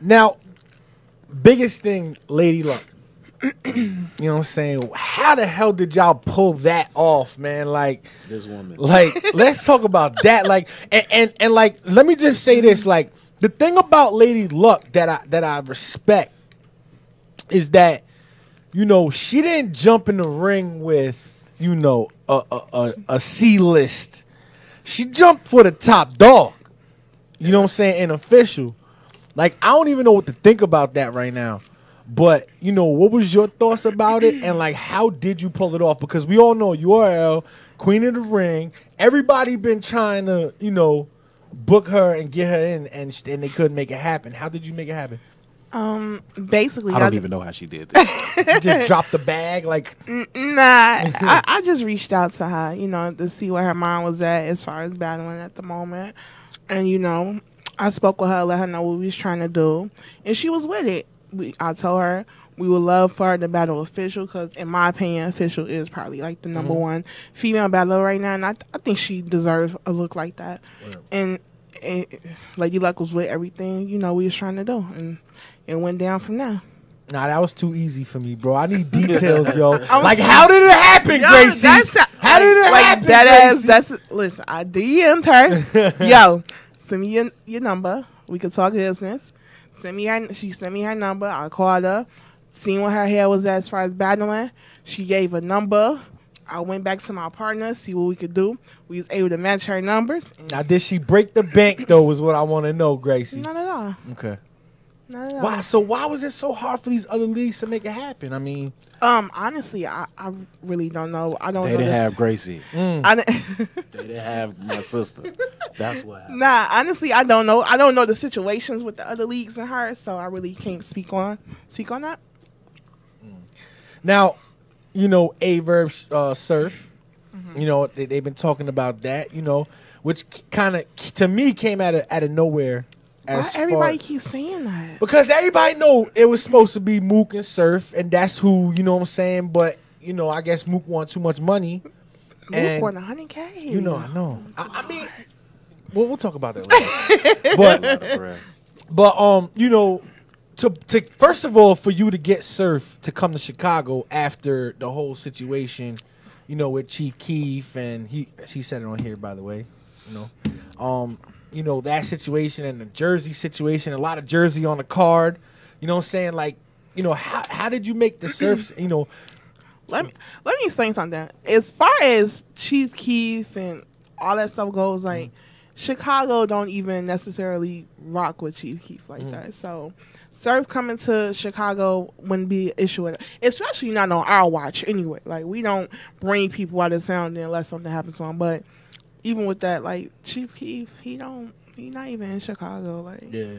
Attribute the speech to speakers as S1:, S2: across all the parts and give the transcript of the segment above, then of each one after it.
S1: Now, biggest thing, Lady Luck. You know what I'm saying? How the hell did y'all pull that off, man? Like
S2: this woman.
S1: Like, let's talk about that. Like, and like, let me just say this. Like, the thing about Lady Luck that I respect is that, you know, she didn't jump in the ring with, you know, a C-list. She jumped for the top dog. You know what I'm saying? An official. Like, I don't even know what to think about that right now. But, you know, what was your thoughts about it? And, like, how did you pull it off? Because we all know URL, Queen of the Ring. Everybody been trying to, you know, book her and get her in, and they couldn't make it happen. How did you make it happen?
S3: Basically,
S2: I don't even know how she did this.
S1: You just dropped the bag? Like,
S3: nah, I just reached out to her, you know, to see where her mind was at as far as battling at the moment. And, you know, I spoke with her, let her know what we was trying to do. And she was with it. I told her we would love for her to battle official because, in my opinion, official is probably like the number one female battler right now, and I think she deserves a look like that. And Lady Luck was with everything, you know, we was trying to do, and it went down from there.
S1: Nah, that was too easy for me, bro. I need details, yo. Like, how did it happen, Gracie? How did it happen, Gracie?
S3: Listen, I DM'd her. Yo, send me your number. We could talk business. She sent me her number. I called her, seen what her hair was at as far as battling. She gave a number. I went back to my partner, see what we could do. We was able to match her numbers.
S1: Now, did she break the bank, though, is what I want to know, Gracie.
S3: Not at all.
S1: Okay.
S3: Not at all.
S1: Why? So why was it so hard for these other leagues to make it happen? I mean,
S3: honestly, I really don't know. I don't.
S2: They
S3: know
S2: didn't
S3: this.
S2: have Gracie. They didn't have my sister. That's what happened.
S3: Nah, honestly, I don't know. I don't know the situations with the other leagues and her, so I really can't speak on that.
S1: now, you know, Verb Surf. You know, they've been talking about that. You know, which kind of to me came out of nowhere.
S3: Why everybody keeps saying that?
S1: Because everybody know it was supposed to be Mook and Surf, and that's who, you know what I'm saying. But you know, I guess Mook want too much money.
S3: Mook won $100K.
S1: You know, I know. I mean, we'll talk about that later. but you know, to first of all, for you to get Surf to come to Chicago after the whole situation, you know, with Chief Keef, and she said it on here, by the way, you know, that situation and the Jersey situation, a lot of Jersey on the card. You know what I'm saying? Like, you know, how did you make the Surfs, you know?
S3: Let me explain something. As far as Chief Keef and all that stuff goes, like, Chicago don't even necessarily rock with Chief Keef like that. So Surf coming to Chicago wouldn't be an issue at all. Especially not on our watch anyway. Like, we don't bring people out of town unless something happens to them. But even with that, like, Chief Keef, he not even in Chicago. Like,
S1: Yeah.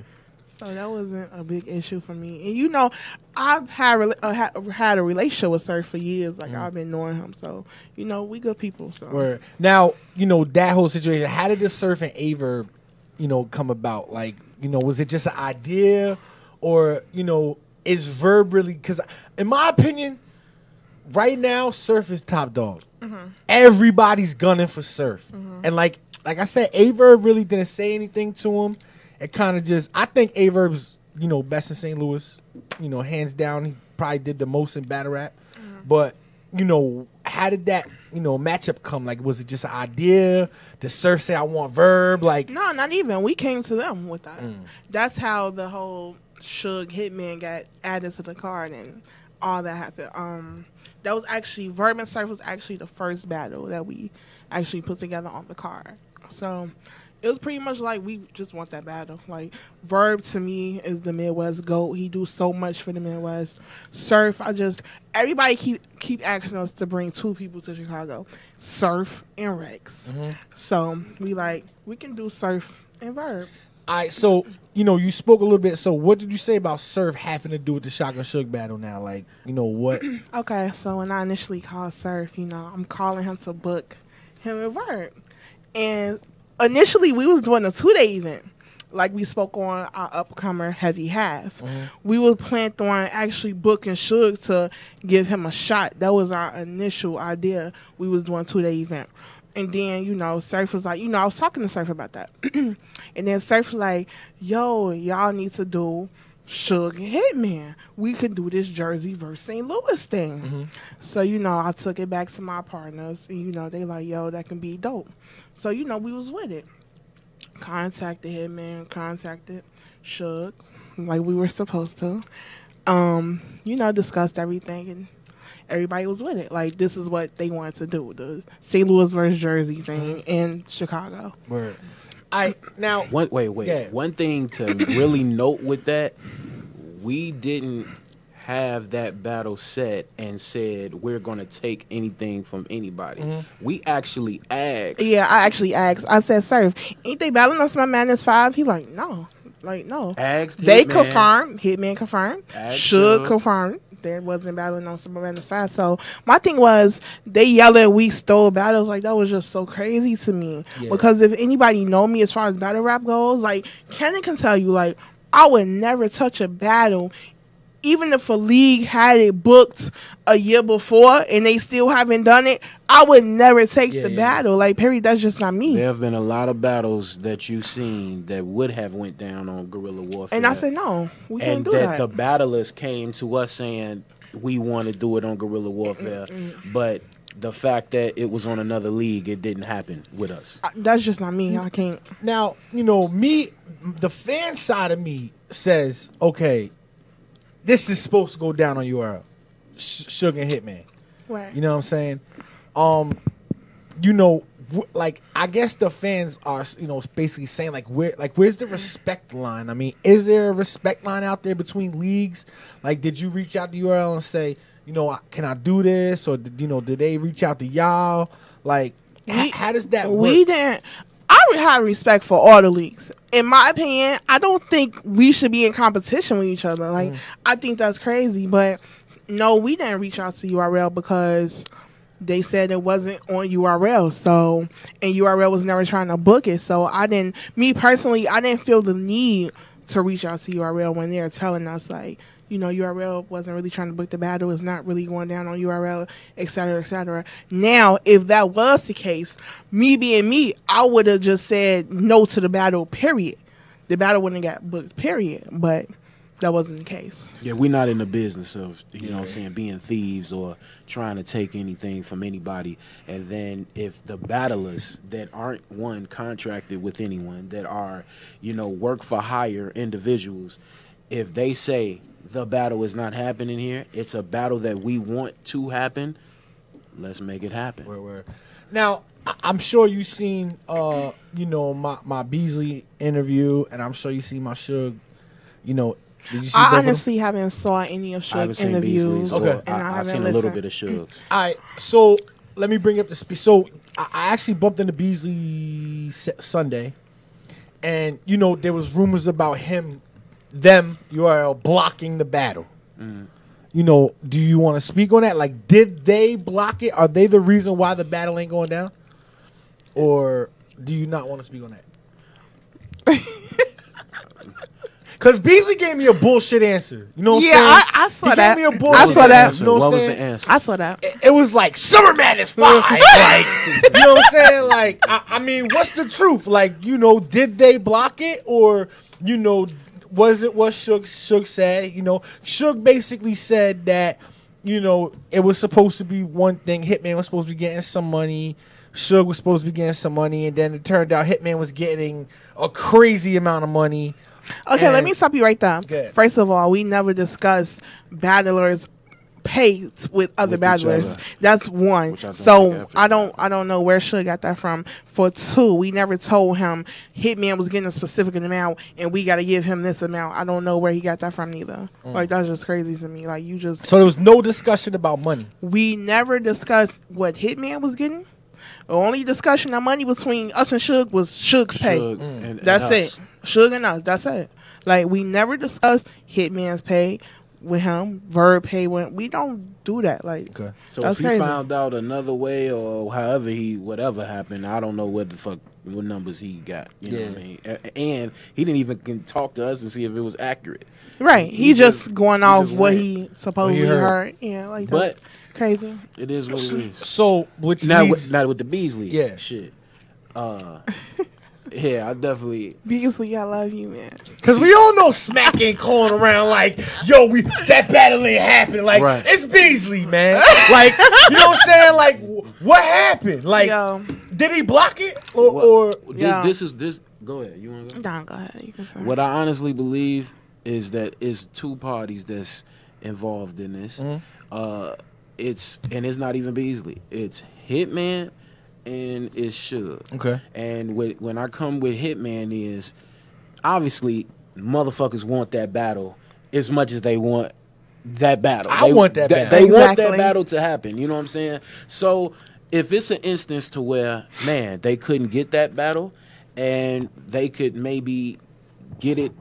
S3: So that wasn't a big issue for me. And, you know, I've had a relationship with Surf for years. Like, I've been knowing him. So, you know, we good people. So
S1: Word. Now, you know, that whole situation, how did the Surf and Verb, you know, come about? Like, you know, was it just an idea? Or, you know, is Verb really... Because, in my opinion, right now, Surf is top dog. Everybody's gunning for Surf. And, like I said, Verb really didn't say anything to him. It kind of just... I think Verb's, you know, best in St. Louis. You know, hands down, he probably did the most in battle rap. But, you know, how did that, you know, matchup come? Like, was it just an idea? Did Surf say, I want Verb? Like...
S3: No, not even. We came to them with that. That's how the whole Suge Hitman got added to the card and all that happened. That was actually... Verb and Surf was actually the first battle that we actually put together on the card. So... it was pretty much like we just want that battle. Like, Verb to me is the Midwest GOAT. He do so much for the Midwest. Surf, everybody keep asking us to bring two people to Chicago, Surf and Rex. So we can do Surf and Verb.
S1: All right, so, you know, you spoke a little bit. So what did you say about Surf having to do with the Shaka Suge battle now? Like, you know, what?
S3: Okay, so when I initially called Surf, you know, I'm calling him to book him and Verb. And initially, we was doing a 2-day event. Like we spoke on our upcomer Heavy Half. We were planning on actually booking Suge to give him a shot. That was our initial idea. We was doing a 2-day event. And then, you know, Surf was like, you know, I was talking to Surf about that. And then Surf was like, yo, y'all need to do Suge and Hitman. We could do this Jersey versus St. Louis thing. So, I took it back to my partners, and, they like, yo, that can be dope. So, we was with it. Contacted Hitman, contacted Suge, like we were supposed to. Discussed everything, and everybody was with it. Like, this is what they wanted to do, the St. Louis versus Jersey thing in Chicago.
S1: Word.
S2: Wait.
S1: Yeah.
S2: One thing to really note with that, we didn't have that battle set and said we're going to take anything from anybody. We actually asked.
S3: Yeah, I actually asked. I said, sir, ain't they battling us my Madness 5? He like, no. Like, no.
S2: Asked
S3: they
S2: Hitman.
S3: Confirmed. Hitman confirmed.
S2: Suge.
S3: Confirmed. There wasn't battling on Super Madness 5. So my thing was, they yelling we stole battles. Like, that was just so crazy to me.
S1: Yeah.
S3: Because if anybody know me as far as battle rap goes, like, Kannon can tell you, like, I would never touch a battle. Even if a league had it booked a year before and they still haven't done it, I would never take the battle. Like, period, that's just not me.
S2: There have been a lot of battles that you've seen that would have went down on guerrilla warfare.
S3: And I said, no, we can't do that.
S2: And that the battlers came to us saying, we want to do it on guerrilla warfare. But the fact that it was on another league, it didn't happen with us.
S3: That's just not me. I can't.
S1: Now, me, the fan side of me says, okay, this is supposed to go down on URL. Suge and Hitman.
S3: Right.
S1: You know what I'm saying? Like, I guess the fans are, basically saying, where's the respect line? I mean, is there a respect line out there between leagues? Like, did you reach out to URL and say, can I do this? Or, did they reach out to y'all? Like, how does that work?
S3: We didn't. I have respect for all the leagues. In my opinion, I don't think we should be in competition with each other. Like, I think that's crazy. But, no, we didn't reach out to URL because they said it wasn't on URL. So, and URL was never trying to book it. So, me personally, I didn't feel the need to reach out to URL when they were telling us, like, URL wasn't really trying to book the battle. It's not really going down on URL, et cetera, et cetera. Now, if that was the case, me being me, I would have just said no to the battle, period. The battle wouldn't have got booked, period. But that wasn't the case.
S2: Yeah, we're not in the business of, being thieves or trying to take anything from anybody. And then if the battlers that aren't, contracted with anyone, that are, work for hire individuals, if they say the battle is not happening here, it's a battle that we want to happen, let's make it happen.
S1: Word. Now, I'm sure you've seen, my Beasley interview, and I'm sure you see my Suge, did you see
S3: I honestly haven't saw any of Suge's interviews.
S2: Okay.
S3: And
S2: I've seen a little bit of Suge's.
S1: All right, so let me bring up the speed. So I actually bumped into Beasley Sunday, and, there was rumors about them URL blocking the battle. Do you want to speak on that? Like, did they block it? Are they the reason why the battle ain't going down? Or do you not want to speak on that? Because Beasley gave me a bullshit answer. You know what I'm saying?
S3: I saw that.
S1: He gave me a bullshit
S3: I saw that.
S1: answer. You know
S2: what was
S1: I'm
S2: the
S1: saying?
S2: answer?
S3: I saw that.
S1: It was like Summer Madness 5. Like, you know what I'm saying? Like, I mean, what's the truth? Like, did they block it? Or, was it what Suge said? Suge basically said that, it was supposed to be one thing. Hitman was supposed to be getting some money. Suge was supposed to be getting some money. And then it turned out Hitman was getting a crazy amount of money.
S3: Okay, let me stop you right there.
S1: Good.
S3: First of all, we never discussed battlers' pay with other battlers. That's one. So I don't know where Suge got that from. For two, we never told him Hitman was getting a specific amount and we got to give him this amount. I don't know where he got that from either. Like, that's just crazy to me. Like,
S1: so there was no discussion about money.
S3: We never discussed what Hitman was getting. The only discussion on money between us and Suge was Suge's pay.
S2: And
S3: that's
S2: us.
S3: it. Suge and us. That's it. Like, we never discussed Hitman's pay with him. Verb pay when we don't do that. Like,
S1: okay.
S2: So if he found out another way or however whatever happened, I don't know what numbers he got. You know what I mean? And he didn't even talk to us and see if it was accurate.
S3: Right. He just going off what he supposedly heard. Yeah, like, that's crazy.
S2: It is what it is.
S1: So, which
S2: now with the Beasley
S1: shit.
S2: Yeah, I definitely.
S3: Beasley, I love you, man.
S1: Because we all know Smack ain't calling around like, yo, that battle ain't happened. Like,
S2: Right.
S1: it's Beasley, man. Like, you know what I'm saying? Like, what happened? Like, did he block it? Or
S2: This is this. Go ahead. You want to go?
S3: Don, go ahead. You can say.
S2: What I honestly believe is that it's two parties that's involved in this. It's not even Beasley. It's Hitman and it's Suge.
S1: Okay.
S2: And when I come with Hitman is obviously motherfuckers want that battle as much as they want that battle.
S1: I want that battle.
S2: They want
S3: Exactly.
S2: that battle to happen. You know what I'm saying? So if it's an instance to where, man, they couldn't get that battle and they could maybe get it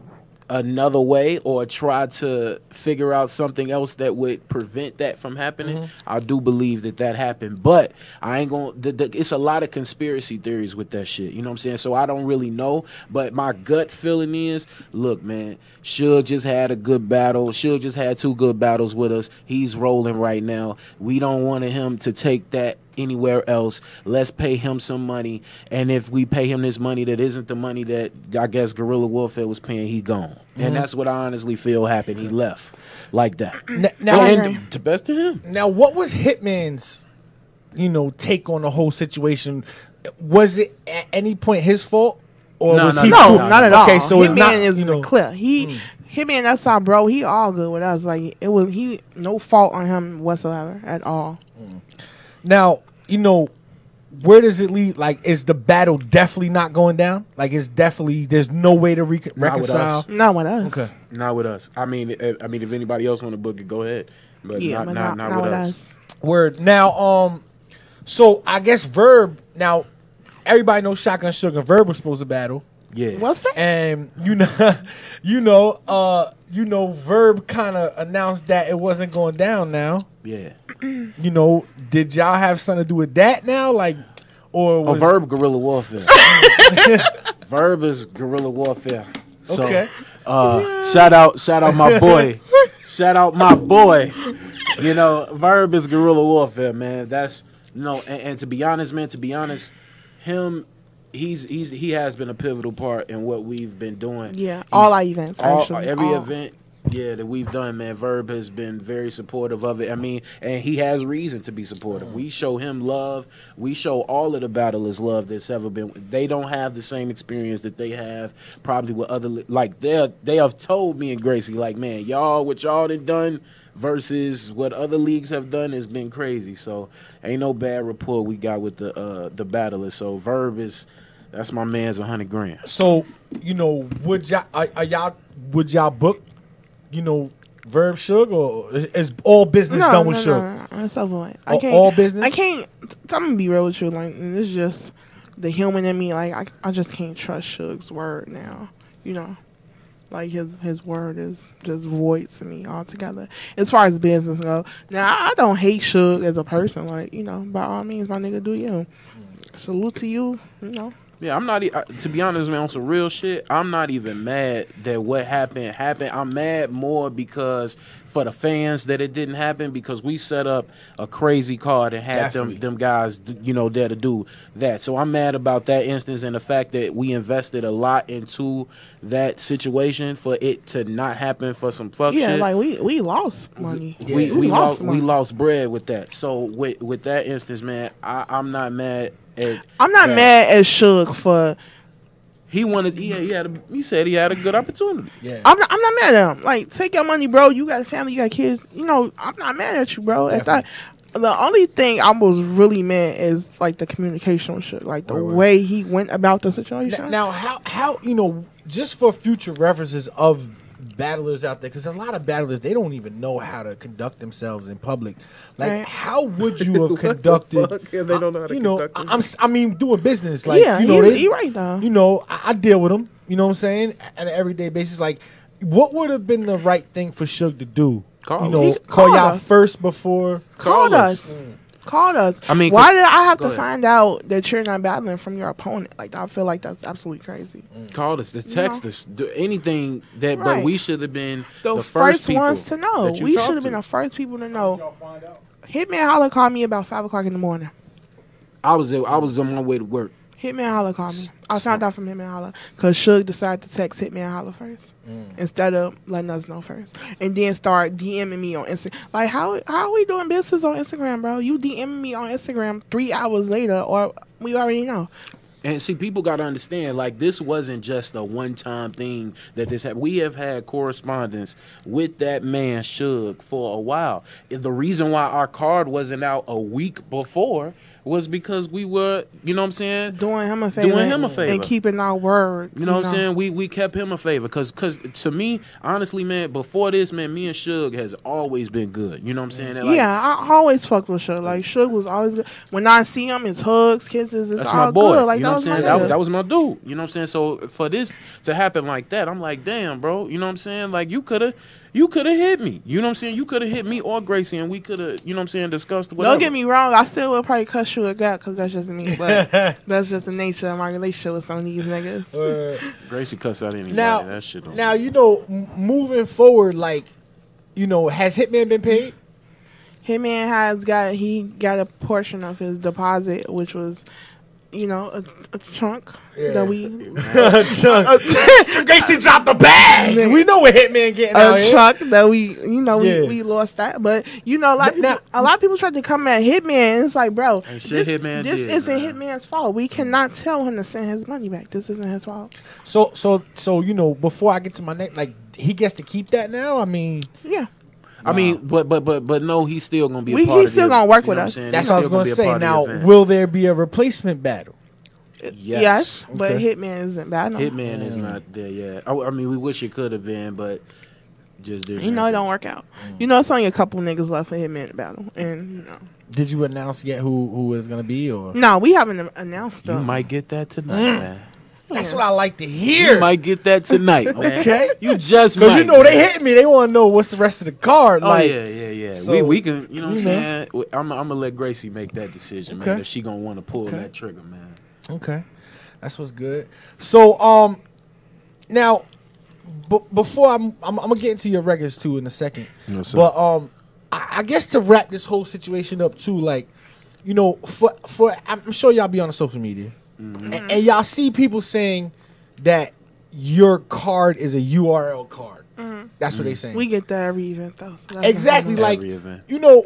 S2: another way or try to figure out something else that would prevent that from happening, I do believe that happened. But I ain't gonna it's a lot of conspiracy theories with that shit, you know what I'm saying? So I don't really know, but my gut feeling is, look, man, Suge just had a good battle. Suge just had 2 good battles with us. He's rolling right now. We don't want him to take that anywhere else. Let's pay him some money, and if we pay him this money that isn't the money that I guess Guerrilla Warfare was paying, he gone. And that's what I honestly feel happened. He left like that.
S1: now,
S2: And to best of him.
S1: now, what was Hitman's, take on the whole situation? Was it at any point his fault, or
S2: No,
S1: was
S2: no,
S1: he?
S3: No,
S2: no,
S3: not at
S2: no.
S3: all.
S1: Okay, so it's
S3: Hitman
S1: not,
S3: is in the clear. Hitman, that's our bro. He all good with us. Like he no fault on him whatsoever at all.
S1: Now, where does it lead? Like, is the battle definitely not going down? Like, it's definitely there's no way to reconcile.
S2: us.
S3: Not with us.
S1: Okay.
S2: Not with us. I mean, if anybody else want to book it, go ahead. But
S3: Yeah, but
S2: not with us.
S1: Word. Now, so I guess Verb. Now, everybody knows Shotgun Suge and Verb was supposed to battle,
S2: Yeah.
S3: What's that?
S1: and Verb kind of announced that it wasn't going down. Now,
S2: Yeah.
S1: did y'all have something to do with that? Now, like, or was
S2: Verb Guerrilla Warfare. Verb is Guerrilla Warfare. So,
S1: Okay.
S2: shout out my boy. Shout out my boy. Verb is Guerrilla Warfare, man. That's and to be honest, man, him, he has been a pivotal part in what we've been doing.
S3: Yeah, all our events actually.
S2: Every
S3: all.
S2: event. Yeah, that we've done, man. Verb has been very supportive of it. I mean, and he has reason to be supportive. We show him love. We show all of the battlers love that's ever been. They don't have the same experience that they have probably with other. Like they have told me and Gracie, like, man, what y'all have done versus what other leagues have done has been crazy. So ain't no bad rapport we got with the battlers. So Verb that's my man's $100 grand.
S1: So would y'all book? Verb Suge, or is all business done with Suge?
S3: No, it's over with.
S1: All business?
S3: I can't. I'm gonna be real with you. Like, it's just the human in me. Like, I just can't trust Suge's word now. Like his word is just void to me altogether. As far as business go, now I don't hate Suge as a person. Like, by all means, my nigga, do you. Salute to you.
S2: Yeah, I'm not. To be honest, man, on some real shit, I'm not even mad that what happened. I'm mad more because for the fans that it didn't happen, because we set up a crazy card and had them guys, there to do that. So I'm mad about that instance and the fact that we invested a lot into that situation for it to not happen for some fuck shit.
S3: Yeah, like we lost money.
S2: We lost bread with that. So with that instance, man, I'm not mad.
S3: I'm not mad at Suge for.
S2: He said he had a good opportunity.
S1: Yeah.
S3: I'm not mad at him. Like, take your money, bro. You got a family, you got kids. I'm not mad at you, bro. The only thing I was really mad is like the communication shit, like the way he went about the situation.
S1: Now, how just for future references of battlers out there, because a lot of battlers, they don't even know how to conduct themselves in public. Like,
S3: Right.
S1: how would you have conducted?
S2: Yeah, they don't know how to conduct themselves.
S1: I mean, doing business. Like,
S3: Yeah, you're right though.
S1: I deal with them. You know what I'm saying? On an everyday basis. Like, what would have been the right thing for Suge to do?
S2: Call
S3: us.
S1: Call
S3: Call
S1: y'all
S3: us.
S1: first before.
S3: Called us. Called us.
S2: I mean,
S3: why did I have
S2: go
S3: to
S2: ahead.
S3: find out that you're not battling from your opponent? Like, I feel like that's absolutely crazy.
S2: Call us, text us, do anything that. But
S3: Right.
S2: we should have been
S3: The
S2: first people
S3: ones to know.
S2: that you
S3: We
S2: talked
S3: should have been
S2: to.
S3: the first people to know. Hitman Holla called me about 5 o'clock in the morning.
S2: I was on my way to work.
S3: Hitman Holla called me. I found out from Hitman Holla because Suge decided to text Hitman Holla first instead of letting us know first, and then start DMing me on Instagram. Like, how are we doing business on Instagram, bro? You DMing me on Instagram 3 hours later, or we already know.
S2: And see, people got to understand, like, this wasn't just a one-time thing that this happened. We have had correspondence with that man, Suge, for a while. And the reason why our card wasn't out a week before was because we were, you know what I'm saying?
S3: Doing him a favor. And keeping our word.
S2: You know what I'm saying? We kept him a favor. Because to me, honestly, man, before this, man, me and Suge has always been good. You know what I'm saying? Like,
S3: yeah, I always fucked with Suge. Like, Suge was always good. When I see him, it's hugs, kisses, it's
S2: that's
S3: all
S2: my boy.
S3: good. Like,
S2: you know
S3: that was
S2: what I'm
S3: my
S2: saying?
S3: nigga.
S2: That was my dude. You know what I'm saying? So for this to happen like that, I'm like, damn, bro. You know what I'm saying? Like, you could have hit me. You know what I'm saying? You could have hit me or Gracie, and we could have, you know what I'm saying, discussed whatever.
S3: Don't get me wrong. I still would probably cuss you a gut because that's just me. But that's just the nature of my relationship with some of these niggas.
S2: Gracie cuss out anybody. That shit don't.
S1: Now, you know, moving forward, like, you know, has Hitman been paid?
S3: Hitman got a portion of his deposit, which was, you know, a chunk that we
S1: Gracie dropped the bag. We know what Hitman getting out here.
S3: chunk that we lost that. But you know, like a lot of people tried to come at Hitman. It's like, bro, this isn't Hitman's fault. We cannot tell him to send his money back. This isn't his fault.
S1: So you know, before I get to my next, like, he gets to keep that now. I mean,
S3: yeah.
S2: I mean, but no, he's still gonna be a part of it.
S3: He's still gonna work with us.
S1: That's what I was gonna say. Now, will there be a replacement battle?
S3: Yes, but Hitman isn't bad. No.
S2: Hitman is not there yet. I mean, we wish it could have been, but just didn't.
S3: You know, it don't work out. You know, it's only a couple niggas left for Hitman to battle, and you know.
S1: Did you announce yet who it's gonna be, or
S3: no? We haven't announced.
S2: You might get that tonight, man.
S1: That's what I like to hear.
S2: You might get that tonight, man.
S1: Okay,
S2: you just
S1: because you know they hit me. They want to know what's the rest of the card.
S2: Oh
S1: like,
S2: yeah. So, we can, you know what I'm saying. I'm gonna let Gracie make that decision, man. If she gonna want to pull that trigger, man.
S1: Okay, that's what's good. So now, before I'm gonna get into your records too in a second.
S2: Yes,
S1: but I guess to wrap this whole situation up too, like, you know, for I'm sure y'all be on the social media. And y'all see people saying that your card is a URL card. That's what they saying.
S3: We get that every event, though. So
S1: exactly. Like, you know,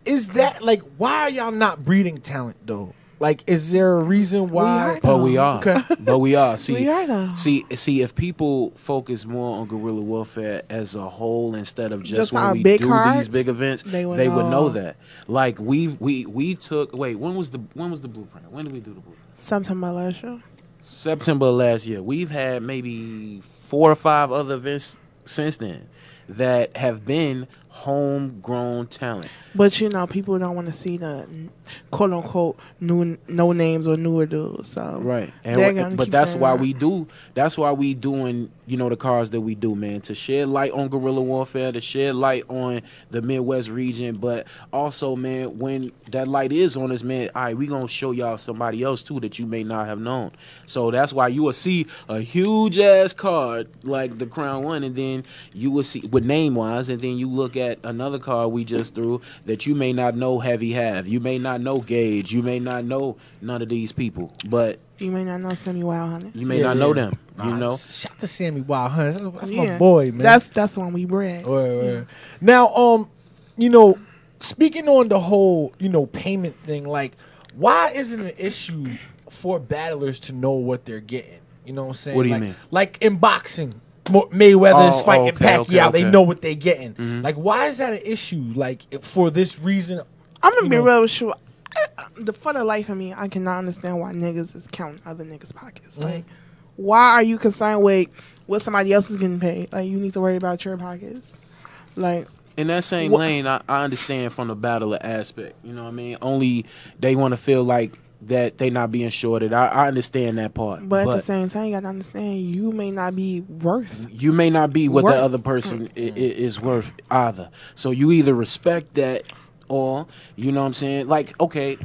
S1: is that, like, why are y'all not breeding talent, though? Like, is there a reason why?
S2: But we are.
S1: Okay.
S2: But we are. See,
S3: we are, though.
S2: See, if people focus more on guerrilla warfare as a whole instead of just when we do these big events, they would know that. Like, we took. Wait, when was the blueprint? When did we do the blueprint?
S3: September last year.
S2: September last year. We've had maybe 4 or 5 other events since then that have been homegrown talent.
S3: But you know, people don't want to see the quote unquote no names or newer dudes. So
S2: right, but that's why we do. That's why we doing, you know, the cards that we do, man, to shed light on guerrilla warfare, to shed light on the Midwest region, but also, man, when that light is on us, man, all right, we gonna show y'all somebody else too that you may not have known. So that's why you will see a huge ass card like the Crown One, and then you will see with name wise, and then you look at another card we just threw that you may not know Heavy Have. You may not know Gage. You may not know none of these people, but
S3: you may not know Sammy Wild Hunter.
S2: You may not know them. You know,
S1: shout out to Sammy Wild Hunter. That's my boy, man.
S3: That's the one we bred.
S1: Now, you know, speaking on the whole, you know, payment thing, like, why isn't it an issue for battlers to know what they're getting? You know what I'm saying?
S2: What do you mean?
S1: Like in boxing, Mayweather's fighting Pacquiao. They know what they're getting. Like, why is that an issue? Like, for this reason,
S3: I'm gonna be real with you. For the life of me, I cannot understand why niggas is counting other niggas' pockets. Like, why are you concerned with what somebody else is getting paid? Like, you need to worry about your pockets. Like,
S2: in that same lane, I understand from the battler aspect. You know what I mean? Only they want to feel like that they not being shorted. I understand that part.
S3: But at the same time, you got to understand you may not be worth.
S2: You may not be what the other person is worth either. So you either respect that or, you know what I'm saying? Like, okay,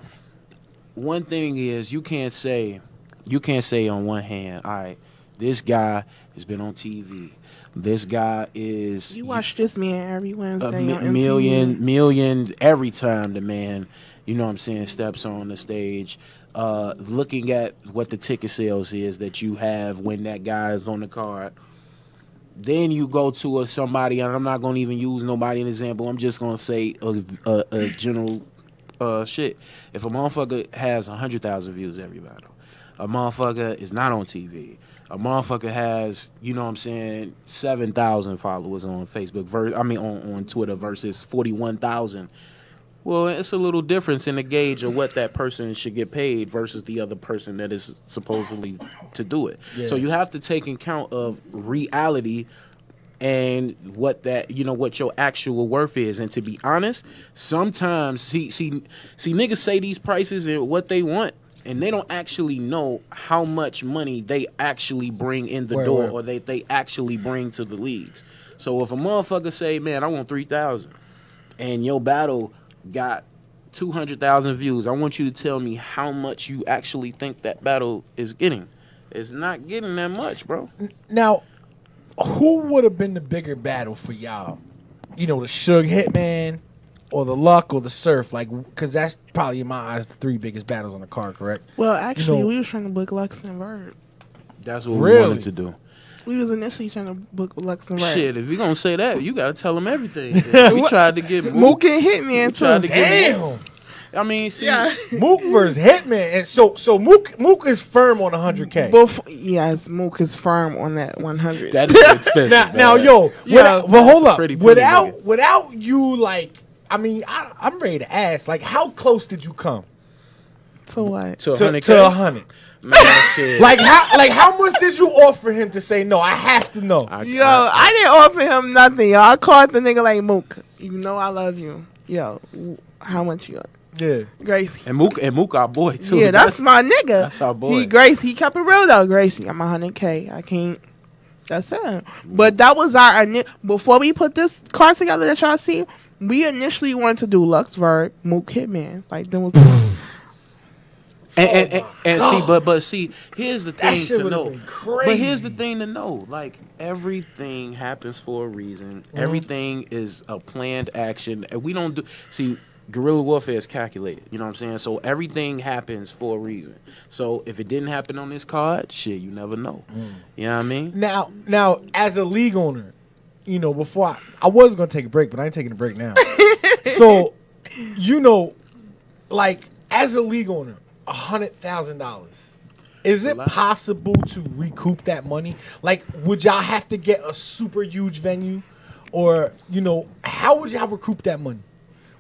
S2: one thing is you can't say on one hand, all right, This guy has been on TV. This guy is...
S3: You watch this man every Wednesday on
S2: million every time the man, you know what I'm saying, steps on the stage. Looking at what the ticket sales is that you have when that guy is on the card. Then you go to somebody, and I'm not going to even use nobody an example. I'm just going to say a general shit. If a motherfucker has 100,000 views every battle, a motherfucker is not on TV. A motherfucker has, you know what I'm saying, 7,000 followers on Facebook, on Twitter versus 41,000. Well, it's a little difference in the gauge of what that person should get paid versus the other person that is supposedly to do it. Yeah. So you have to take account of reality and what your actual worth is. And to be honest, sometimes see niggas say these prices and what they want, and they don't actually know how much money they actually bring in the door or they actually bring to the leagues. So if a motherfucker say, man, I want 3,000, and your battle got 200,000 views, I want you to tell me how much you actually think that battle is getting. It's not getting that much, bro.
S1: Now, who would have been the bigger battle for y'all? You know, the Suge Hitman or the Luck or the Surf? Like, because that's probably, in my eyes, the 3 biggest battles on the card, correct?
S3: Well, actually, we were trying to book Lux and Verb.
S2: That's what we wanted to do.
S3: We was initially trying to book Lux and Verb.
S2: Shit, if you're going to say that, you got to tell them everything. We tried to get
S3: Mook and Hitman, too.
S1: Damn.
S2: I mean, see,
S1: Mook versus Hitman, and so Mook is firm on 100K.
S3: Yes, Mook is firm on that 100.
S2: That is expensive.
S1: now, but hold up. Without you, like, I mean, I'm ready to ask, like, how close did you come?
S3: To what?
S2: To 100K?
S1: To 100.
S2: Man, shit.
S1: Like how much did you offer him to say no? I have to know.
S3: I didn't offer him nothing, yo. I called the nigga like, Mook, you know I love you. Yo, how much you got?
S1: Yeah,
S3: Gracie.
S2: And Mook our boy too.
S3: Yeah, that's my nigga.
S2: That's our boy.
S3: He kept it real though. Gracie, I'm 100K. I can't. That's it. But that was our before we put this card together that y'all see. We initially wanted to do Lux, Verb, Mook, Hitman. Like there was.
S2: And see, here's the thing to know.
S1: But
S2: here's the thing to know. Like, everything happens for a reason. Mm-hmm. Everything is a planned action. And we don't do... See, guerrilla warfare is calculated. You know what I'm saying? So everything happens for a reason. So if it didn't happen on this card, shit, you never know. You know what I mean?
S1: Now, as a league owner, you know, before I was going to take a break, but I ain't taking a break now. So, you know, like, as a league owner, $100,000. Is it possible to recoup that money? Like, would y'all have to get a super huge venue? Or, you know, how would y'all recoup that money?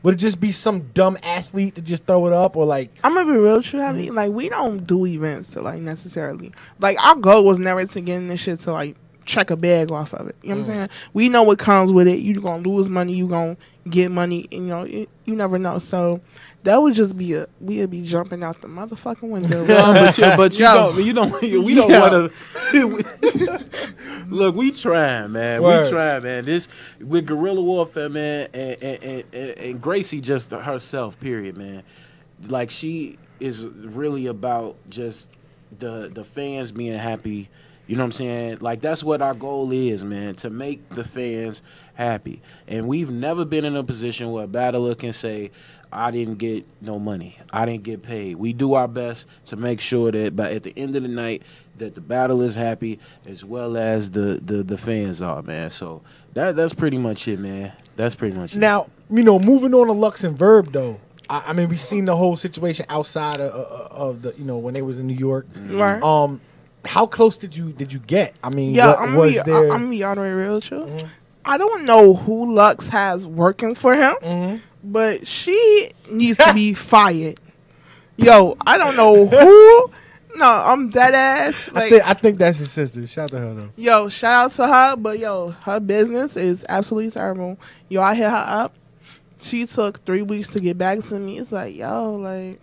S1: Would it just be some dumb athlete to just throw it up? Or, like...
S3: I'm going to be real true, Heavy. Like, we don't do events to, like, necessarily... Like, our goal was never to get in this shit to, like, check a bag off of it. You know what I'm saying? We know what comes with it. You're going to lose money. You're going to get money. And, you know, you never know. So... That would just be we'd be jumping out the motherfucking window.
S2: We don't want to. Look, we trying, man.
S1: Word.
S2: We trying, man. This with guerrilla warfare, man, and Gracie just herself, period, man. Like, she is really about just the fans being happy. You know what I'm saying? Like, that's what our goal is, man, to make the fans happy. And we've never been in a position where a battler can say, I didn't get no money. I didn't get paid. We do our best to make sure that at the end of the night that the battle is happy as well as the fans are, man. So that's pretty much it, man. That's pretty much it.
S1: Now, you know, moving on to Lux and Verb, though. I mean, we seen the whole situation outside of the, you know, when they was in New York.
S3: Right.
S1: How close did you get? I mean,
S3: I'm gonna be all the way real with you. Mm-hmm. I don't know who Lux has working for him. Mm-hmm. But she needs to be fired. Yo, I don't know who. No, I'm dead ass. Like,
S1: I think that's his sister. Shout out to her, though.
S3: Yo, shout out to her. But, yo, her business is absolutely terrible. Yo, I hit her up. She took 3 weeks to get back to me. It's like, yo, like...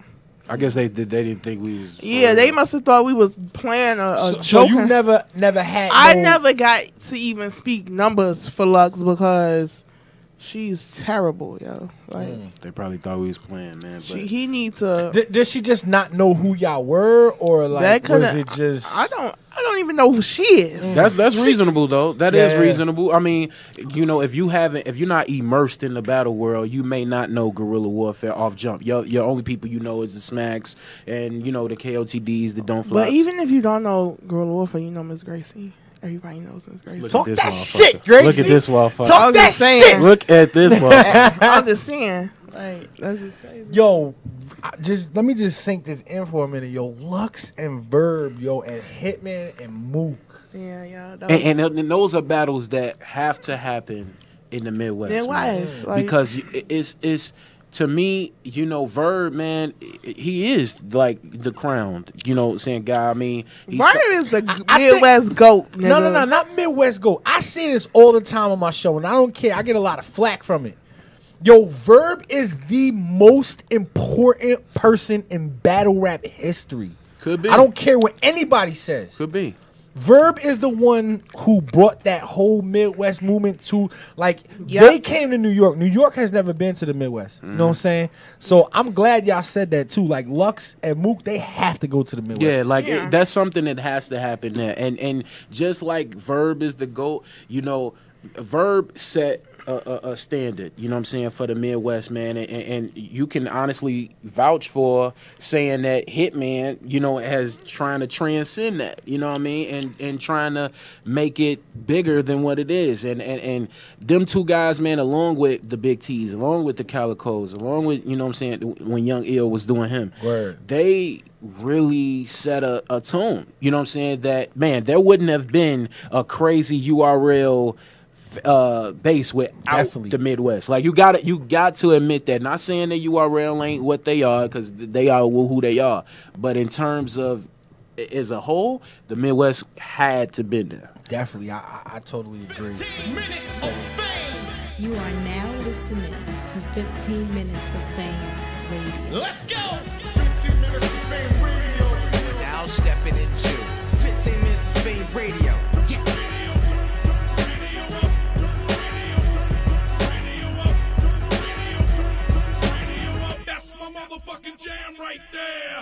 S2: I guess they didn't think we was...
S3: Yeah, they must have thought we was playing a joke.
S1: So you never had...
S3: I never got to even speak numbers for Lux because... She's terrible, yo. Like
S2: they probably thought we was playing, man. But
S3: he needs to.
S1: Does she just not know who y'all were, or like was it just?
S3: I don't even know who she is.
S2: That's reasonable though. That is
S1: Yeah.
S2: reasonable. I mean, you know, if you're not immersed in the battle world, you may not know guerrilla warfare off jump. Your only people you know is the Smacks and you know the KOTDs that don't fly.
S3: But even if you don't know guerrilla warfare, you know Miss Gracie. Everybody knows Miss Gracie.
S1: Talk
S2: this
S1: that
S2: motherfucker.
S1: shit, Gracie.
S2: Look at this motherfucker.
S1: Talk that
S3: saying.
S1: shit.
S2: Look at this motherfucker.
S3: I'm just saying. Like, that's just crazy.
S1: Yo, let me just sink this in for a minute. Yo, Lux and Verb, yo, and Hitman and Mook.
S3: Yeah.
S2: And those are battles that have to happen in the Midwest.
S3: Midwest,
S2: man.
S3: like-
S2: Because it's to me, you know, Verb, man, he is like the crowned, you know, saying guy. I mean, he's
S3: Verb is the
S1: I
S3: Midwest GOAT.
S1: No,
S3: nigga.
S1: not Midwest Go. I say this all the time on my show, and I don't care. I get a lot of flack from it. Yo, Verb is the most important person in battle rap history.
S2: Could be.
S1: I don't care what anybody says.
S2: Could be.
S1: Verb is the one who brought that whole Midwest movement to, like,
S3: Yep.
S1: they came to New York. New York has never been to the Midwest. You know what I'm saying? So I'm glad y'all said that too. Like, Lux and Mook, they have to go to the Midwest.
S2: Yeah, like
S3: Yeah.
S2: that's something that has to happen there. And just like Verb is the GOAT, you know, Verb set a standard, you know what I'm saying, for the Midwest, man. And you can honestly vouch for saying that Hitman, you know, has trying to transcend that, you know what I mean, and trying to make it bigger than what it is. And them two guys, man, along with the Big T's, along with the Calicos, along with, you know what I'm saying, when Young Ill was doing him,
S1: Word.
S2: they really set a tone, you know what I'm saying, that, man, there wouldn't have been a crazy URL base without
S1: Definitely.
S2: the Midwest. Like you got to admit that. Not saying that URL ain't what they are, because they are who they are, but in terms of as a whole, the Midwest had to be there.
S1: Definitely. I totally agree.
S4: 15 minutes of fame.
S5: You are now listening to 15 Minutes of Fame Radio.
S4: Let's go.
S6: 15 minutes of fame radio.
S7: We're now stepping into 15 minutes of fame radio. Yeah.
S4: That's my motherfucking jam right there.